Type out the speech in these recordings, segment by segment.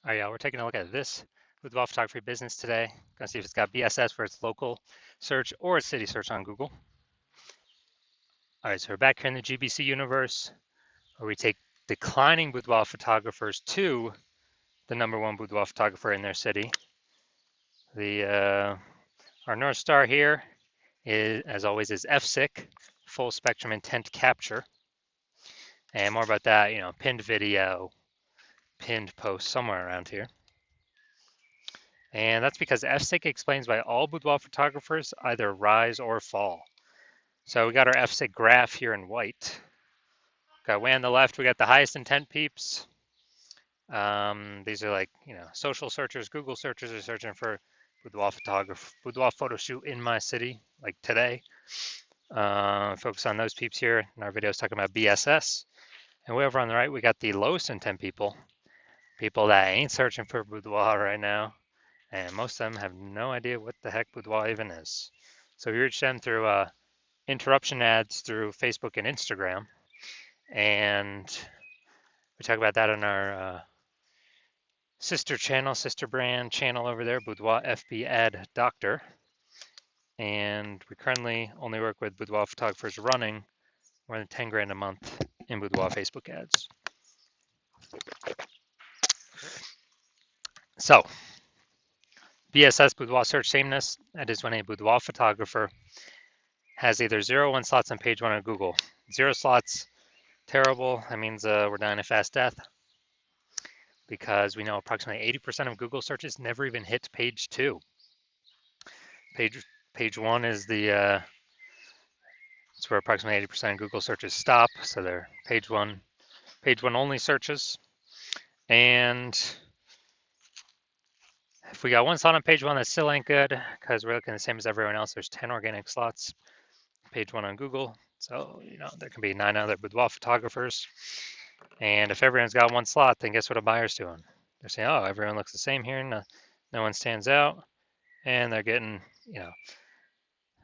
All right, yeah, we're taking a look at this Boudoir photography business today. Gonna see if it's got BSS for its local search or its city search on Google. All right, so we're back here in the GBC universe where we take declining boudoir photographers to the #1 boudoir photographer in their city. Our North Star here is, as always, is FSIC, full spectrum intent capture. And more about that, pinned video, pinned post somewhere around here. And that's because FSIC explains why all boudoir photographers either rise or fall. So we got our FSIC graph here in white. Got way on the left, we got the highest intent peeps. These are like, social searchers, Google searchers are searching for boudoir photo shoot in my city, like today. Focus on those peeps here. And our video is talking about BSS. And way over on the right, we got the lowest intent people that ain't searching for boudoir right now. And most of them have no idea what the heck boudoir even is. So we reach them through interruption ads through Facebook and Instagram. And we talk about that on our sister brand channel over there, Boudoir FB Ad Doctor. And we currently only work with boudoir photographers running more than 10 grand a month in boudoir Facebook ads. So, BSS, boudoir search sameness, that is when a boudoir photographer has either 0 or 1 slots on page 1 of Google. 0 slots, terrible. That means we're dying a fast death because we know approximately 80% of Google searches never even hit page 2. Page 1 is it's where approximately 80% of Google searches stop. So they're page one only searches. And if we got 1 slot on page 1, that still ain't good because we're looking the same as everyone else. There's 10 organic slots, page 1 on Google. So, there can be 9 other boudoir photographers. And if everyone's got 1 slot, then guess what a buyer's doing? They're saying, oh, everyone looks the same here. No one stands out. And they're getting,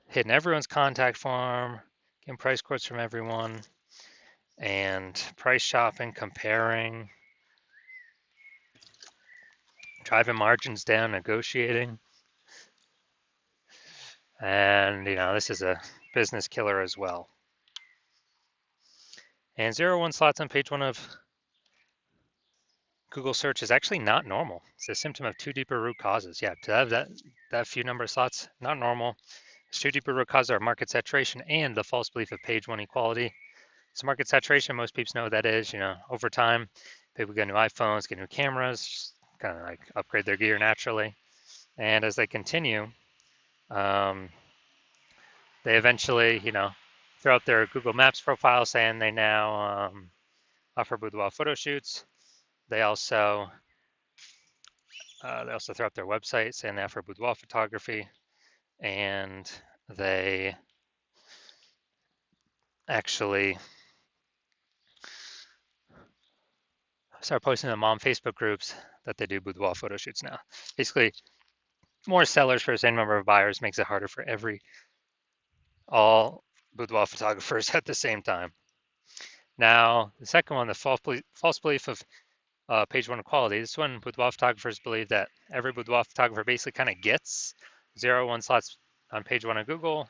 hitting everyone's contact form, getting price quotes from everyone, and price shopping, comparing, driving margins down, negotiating. And, this is a business killer as well. And 0 1 slots on page 1 of Google search is actually not normal. It's a symptom of 2 deeper root causes. Yeah, to have that few number of slots, not normal. It's 2 deeper root causes are market saturation and the false belief of page 1 equality. So market saturation, most people know what that is. Over time, people get new iPhones, get new cameras, kind of like upgrade their gear naturally. And as they continue, they eventually, throw up their Google Maps profile saying they now offer boudoir photo shoots. They also throw up their website saying they offer boudoir photography, and they actually start posting them on Facebook groups that they do boudoir photo shoots now. Basically, more sellers for the same number of buyers makes it harder for all boudoir photographers at the same time. Now, the second one, the false belief of page 1 equality. This one, boudoir photographers believe that every boudoir photographer basically kind of gets 0 1 slots on page 1 of Google,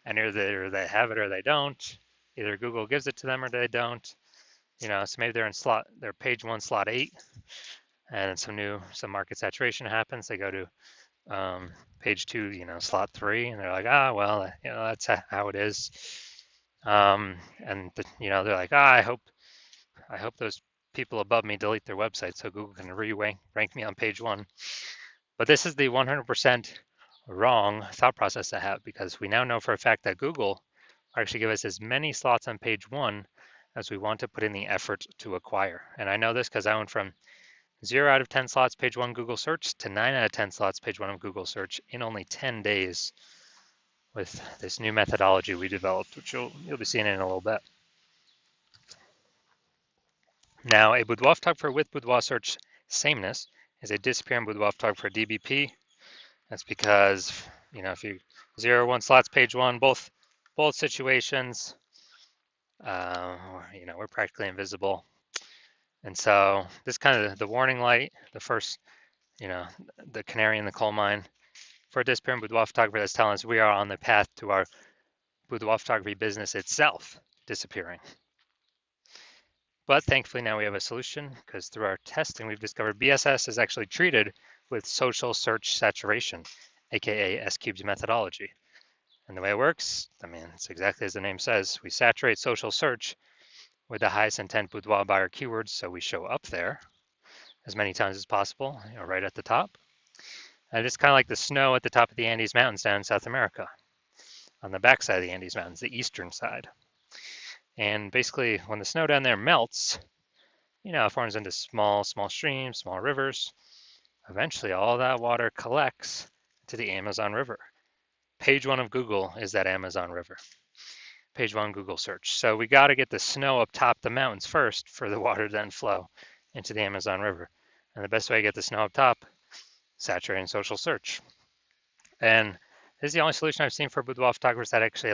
and either they have it or they don't. Either Google gives it to them or they don't. So maybe they're in they're page 1 slot 8, and some market saturation happens. They go to page 2, slot 3, and they're like, well, that's how it is. And they're like, I hope those people above me delete their website so Google can rank me on page 1. But this is the 100% wrong thought process to have, because we now know for a fact that Google actually give us as many slots on page 1 as we want to put in the effort to acquire. And I know this because I went from 0 out of 10 slots page 1 Google search to 9 out of 10 slots page 1 of Google search in only 10 days with this new methodology we developed, which you'll be seeing in a little bit. Now, a boudoir photographer with boudoir search sameness is a disappearing boudoir photographer DBP. That's because, if you 0 1 slots page 1, both situations, we're practically invisible. And so this is kind of the warning light, the first, you know, the canary in the coal mine for a disappearing boudoir photographer that's telling us we are on the path to our boudoir photography business itself disappearing. But thankfully now we have a solution because through our testing we've discovered BSS is actually treated with social search saturation, aka S-Cube's methodology. And the way it works, I mean, it's exactly as the name says. We saturate social search with the highest intent boudoir buyer keywords, so we show up there as many times as possible, right at the top. And it's kind of like the snow at the top of the Andes Mountains down in South America, on the backside of the Andes Mountains, the eastern side. And basically, when the snow down there melts, it forms into small streams, small rivers. Eventually, all that water collects to the Amazon River. Page 1 of Google is that Amazon River. Page 1 Google search. So we got to get the snow up top the mountains first for the water to then flow into the Amazon River. And the best way to get the snow up top, saturating social search. And this is the only solution I've seen for boudoir photographers that actually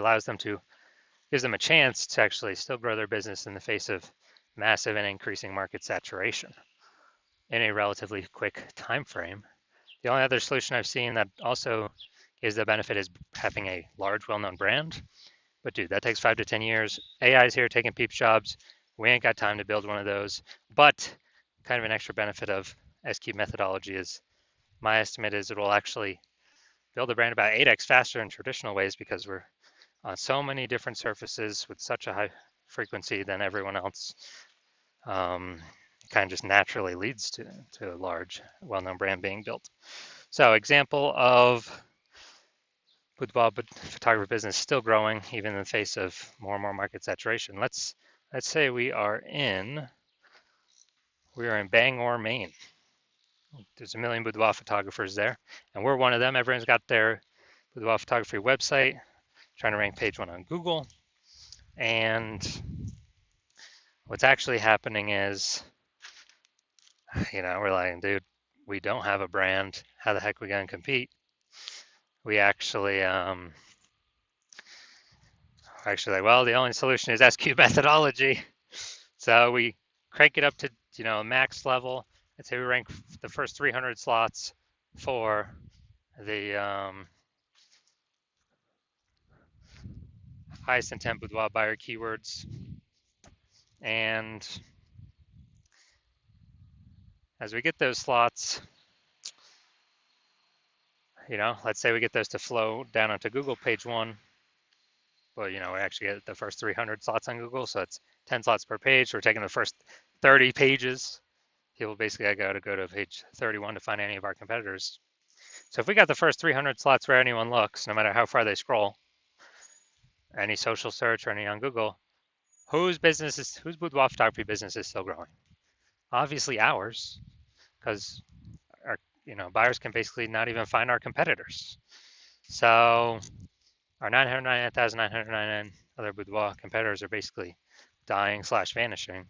gives them a chance to actually still grow their business in the face of massive and increasing market saturation in a relatively quick time frame. The only other solution I've seen that also gives the benefit is having a large, well-known brand. But dude, that takes 5 to 10 years. AI is here taking peep jobs. We ain't got time to build one of those. But kind of an extra benefit of S-Cube methodology is my estimate is it will actually build a brand about 8x faster in traditional ways because we're on so many different surfaces with such a high frequency than everyone else. Kind of just naturally leads to a large, well-known brand being built. So example of boudoir photography business still growing even in the face of more and more market saturation. Let's say we are in Bangor, Maine. There's a million boudoir photographers there, and we're one of them. Everyone's got their boudoir photography website, trying to rank page 1 on Google. And what's actually happening is, we're like, dude, we don't have a brand. How the heck are we going to compete? We actually, well, the only solution is S-Cube methodology. So we crank it up to, max level. I'd say we rank the first 300 slots for the highest intent boudoir buyer keywords. And as we get those slots, let's say we get those to flow down onto Google page 1. Well, we actually get the first 300 slots on Google, so it's 10 slots per page. We're taking the first 30 pages. People basically got to go to page 31 to find any of our competitors. So if we got the first 300 slots where anyone looks, no matter how far they scroll, any social search or any on Google, whose boudoir photography business is still growing? Obviously ours, because our buyers can basically not even find our competitors. So our 999,999 other boudoir competitors are basically dying / vanishing,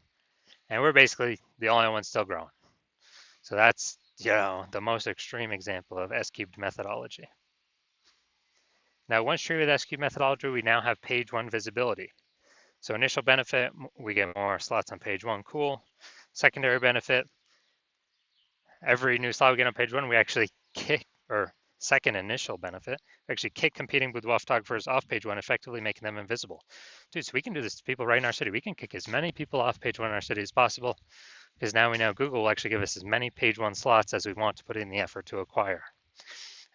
and we're basically the only ones still growing. So that's the most extreme example of S-Cubed methodology. Now, once treated with S-Cubed methodology, we now have page 1 visibility. So initial benefit, we get more slots on page 1, cool. Secondary benefit, every new slot we get on page 1, we actually kick, or second initial benefit, we actually kick competing boudoir photographers off page 1, effectively making them invisible. Dude, so we can do this to people right in our city. We can kick as many people off page 1 in our city as possible, because now we know Google will actually give us as many page 1 slots as we want to put in the effort to acquire.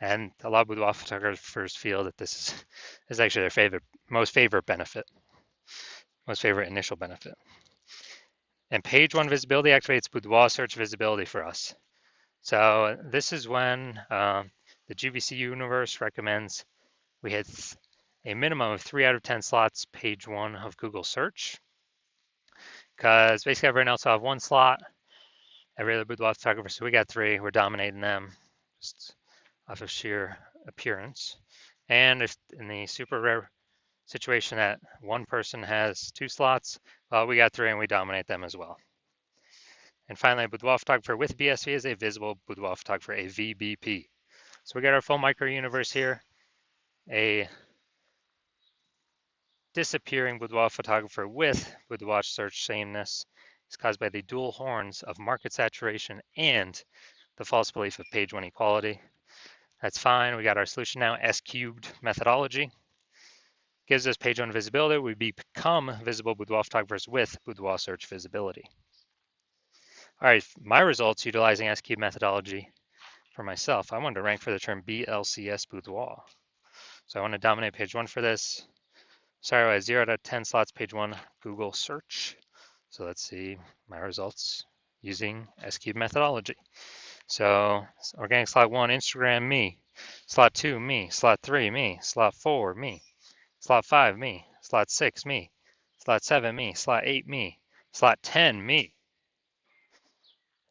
And a lot of boudoir photographers feel that this is actually their most favorite initial benefit. And page 1 visibility activates boudoir search visibility for us. So this is when the GVC universe recommends we hit a minimum of 3 out of 10 slots page 1 of Google search, because basically everyone else will have 1 slot, every other boudoir photographer, so we got 3, we're dominating them just off of sheer appearance. And if in the super rare situation that one person has 2 slots, well, we got 3 and we dominate them as well. And finally, a boudoir photographer with BSV is a visible boudoir photographer, a VBP. So we got our full micro universe here, a disappearing boudoir photographer with boudoir search sameness, is caused by the dual horns of market saturation and the false belief of page one equality. That's fine. We got our solution now. S cubed methodology gives us page one visibility. We become visible boudoir photographers with boudoir search visibility. All right, my results utilizing S cubed methodology for myself. I wanted to rank for the term BLCS boudoir. So I want to dominate page one for this. Sorry, I had 0 to 10 slots, page one, Google search. So let's see my results using S cubed methodology. So organic slot one, Instagram, me. Slot two, me. Slot three, me. Slot four, me. Slot five, me. Slot six, me. Slot seven, me. Slot eight, me. Slot 10, me.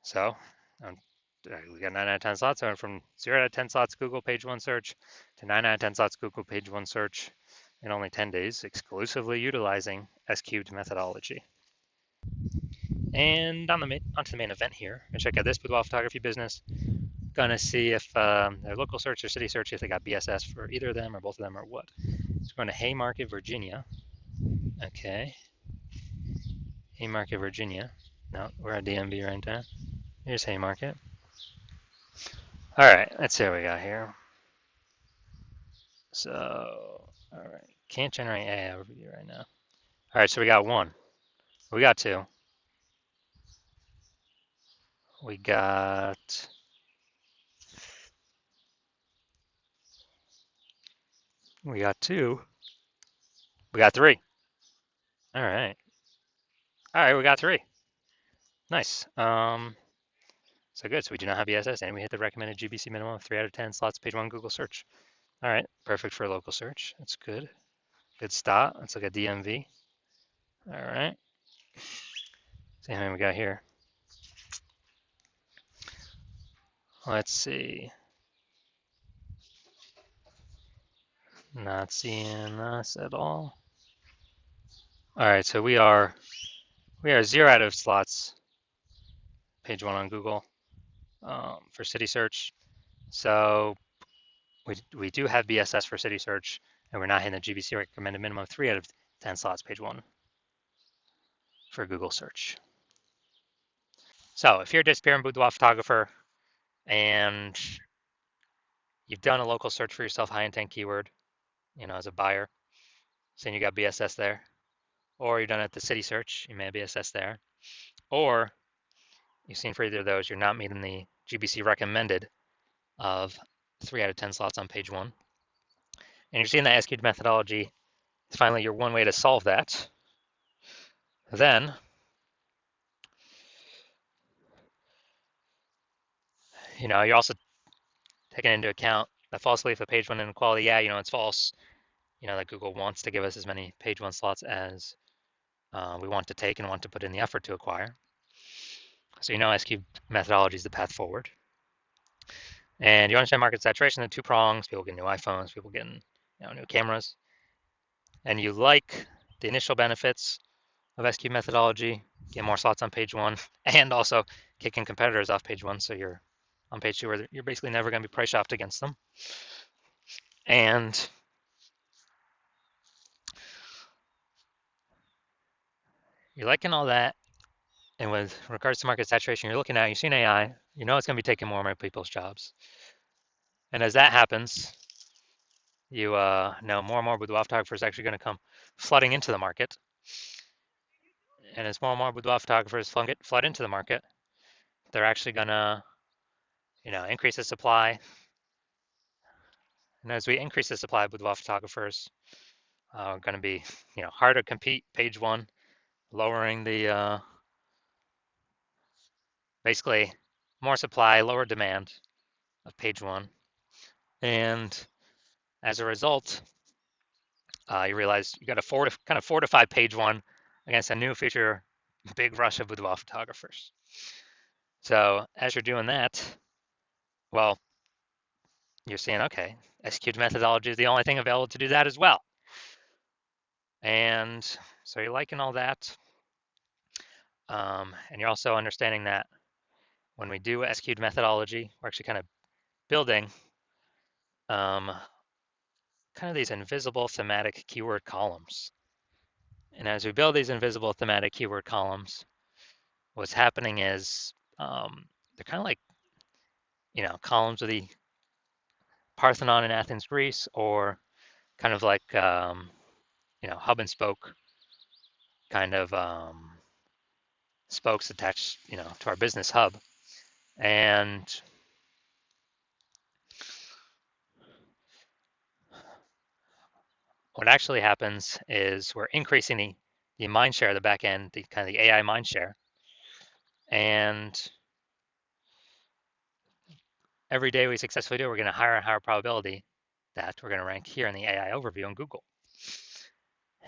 So we got 9 out of 10 slots. I went from 0 out of 10 slots Google page one search to 9 out of 10 slots Google page one search in only 10 days, exclusively utilizing S cubed methodology. And onto the main event here. I'm gonna check out this boudoir photography business. Gonna see if their local search or city search, if they got BSS for either of them or both of them or what. So we're going to Haymarket, Virginia. Okay. Haymarket, Virginia. No, we're at DMV right now. Here's Haymarket. All right, let's see what we got here. So, all right, can't generate AI overview right now. All right, so we got one. We got two. We got two. We got three. All right. All right, we got three. Nice. So good. So we do not have BSS, and we hit the recommended GBC minimum of 3 out of 10 slots, page one Google search. All right, perfect for a local search. That's good. Good start. Let's look at DMV. All right. See how many we got here. Let's see. Not seeing us at all. All right, so we are 0 out of slots, page one on Google for city search. So we do have BSS for city search, and we're not hitting the GBC recommended minimum of 3 out of 10 slots, page one for Google search. So if you're a disappearing boudoir photographer and you've done a local search for yourself, high intent keyword, as a buyer, saying you got BSS there, or you've done it at the city search, you may have BSS there, or you've seen for either of those, you're not meeting the GBC recommended of 3 out of 10 slots on page one, and you're seeing the S cubed methodology is finally your one way to solve that, then you're also taking into account the false belief of page one inequality. Yeah, it's false. That Google wants to give us as many page one slots as we want to take and want to put in the effort to acquire. So S cubed methodology is the path forward. And you understand market saturation, the two prongs, people getting new iPhones, people getting new cameras. And you like the initial benefits of S cubed methodology, get more slots on page one, and also kicking competitors off page one, so you're on page two where you're basically never going to be price shopped against them. And you're liking all that. And with regards to market saturation, you're looking at, you've seen AI, it's going to be taking more and more people's jobs. And as that happens, you know more and more boudoir photographers are actually going to come flooding into the market. And as more and more boudoir photographers flood into the market, they're actually going to, increase the supply. And as we increase the supply of boudoir photographers, are going to be, harder to compete, page one, lowering the, basically more supply, lower demand of page one. And as a result, you realize you got to kind of fortify page one against a new future big rush of boudoir photographers. So as you're doing that, well, you're seeing, okay, S cubed methodology is the only thing available to do that as well. And so you're liking all that. And you're also understanding that when we do S cubed methodology, we're actually kind of building kind of these invisible thematic keyword columns. And as we build these invisible thematic keyword columns, what's happening is they're kind of like, columns of the Parthenon in Athens, Greece, or kind of like, hub and spoke kind of spokes attached, to our business hub. And what actually happens is we're increasing the mind share, the back end, the kind of the AI mind share. And every day we successfully do, we're going to higher and higher probability that we're going to rank here in the AI overview on Google.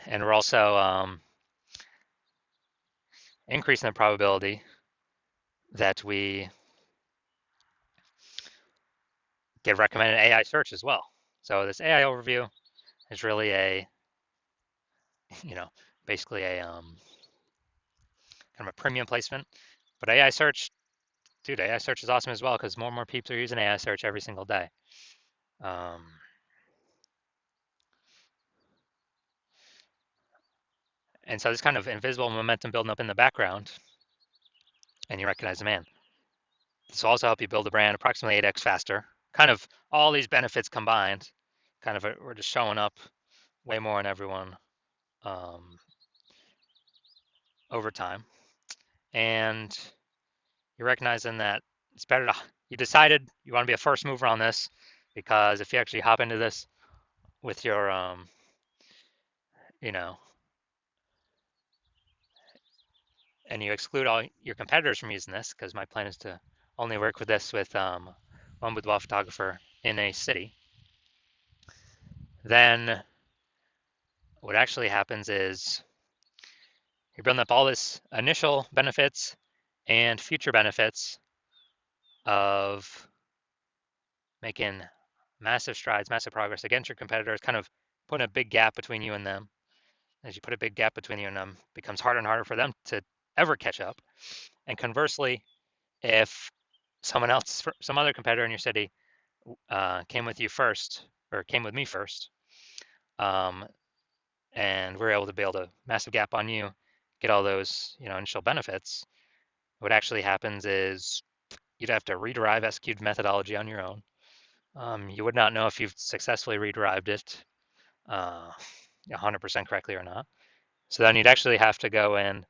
And we're also increasing the probability that we get recommended AI search as well. So this AI overview is really you know, basically a kind of a premium placement. But AI search, dude, AI search is awesome as well because more and more people are using AI search every single day. Um, and so this kind of invisible momentum building up in the background, and you recognize, man, this will also help you build a brand approximately 8x faster. Kind of all these benefits combined, kind of we're just showing up way more in everyone um, over time. And you're recognizing that it's better to, you decided you want to be a first mover on this because if you actually hop into this with your, you know, and you exclude all your competitors from using this, because my plan is to only work with this with one boudoir photographer in a city, then what actually happens is you're building up all this initial benefits and future benefits of making massive strides, massive progress against your competitors, kind of putting a big gap between you and them. As you put a big gap between you and them, it becomes harder and harder for them to ever catch up. And conversely, if someone else, some other competitor in your city came with you first, or came with me first, um, and we're able to build a massive gap on you, get all those initial benefits, what actually happens is you'd have to rederive SQ'd methodology on your own. You would not know if you've successfully rederived it 100% correctly or not. So then you'd actually have to go and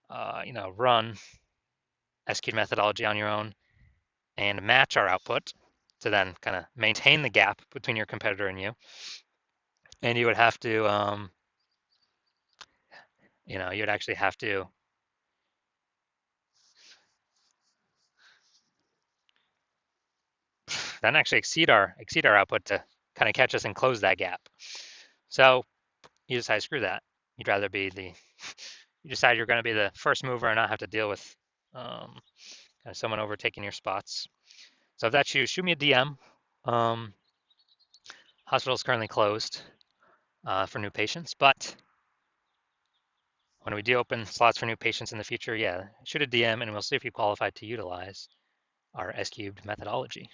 run SQ'd methodology on your own and match our output to then kind of maintain the gap between your competitor and you. And you would have to, you'd actually have to then actually exceed our output to kind of catch us and close that gap. So you decide, screw that. You'd rather be you decide you're going to be the first mover and not have to deal with kind of someone overtaking your spots. So if that's you, shoot me a DM. Hospital is currently closed for new patients, but when we do open slots for new patients in the future, yeah, shoot a DM and we'll see if you qualify to utilize our S-cubed methodology.